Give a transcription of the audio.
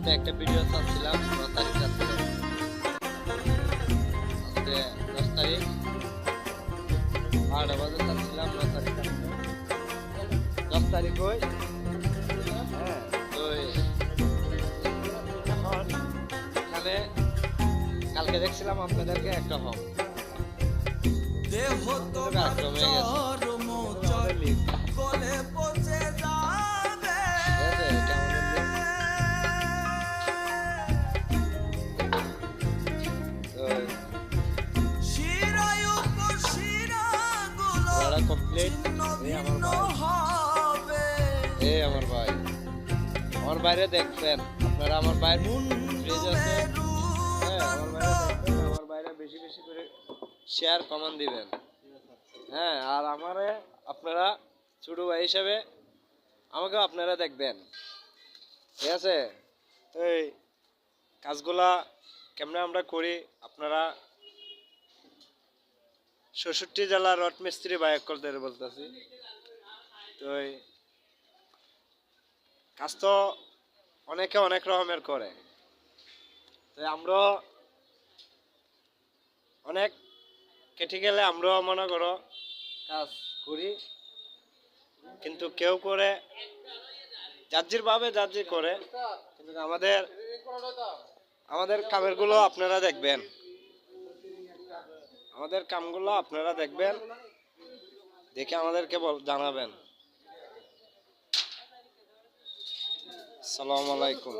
আজকে একটা ভিডিও ছাড়ছিলাম 9 তারিখ রাত্রে। আজকে 10 তারিখ 12টা বাজে ছাড়ছিলাম 9 তারিখ রাত্রে। 10 তারিখ ওই হ্যাঁ তো এখন এখানে কালকে দেখছিলাম আপনাদেরকে একটা হোম দেহ তোমার চরম গলে পচে যাবে শিরায় উপশিরাগুলো ছিন্ন ভিন্ন হবে। আমার ভাই আমার বাইরে দেখছেন আপনারা, আমার বাইরে ফ্রিজ আছে, হ্যাঁ আমার বাইরে দেখবেন, আমার বাইরে বেশি বেশি করে শেয়ার কমেন্ট দিবেন, হ্যাঁ আর আমারে আপনারা ছোট ভাই হিসাবে আমাকেও আপনারা দেখবেন, ঠিক আছে? এই কাজগুলা কেমনে আমরা করি আপনারা ৬৬ জেলার রড মিস্ত্রি বায়ক করতে বলতেছি। তো কাজ তো অনেকে অনেক রকমের করে, তো আমরা অনেক কেটে গেলে আমরাও মনে করো কাজ করি, কিন্তু কেউ করে যার ভাবে যার করে, কিন্তু আমাদের কামের গুলো আপনারা দেখবেন, আমাদের কামগুলো আপনারা দেখবেন, দেখে আমাদেরকে জানাবেন। আসসালামু আলাইকুম।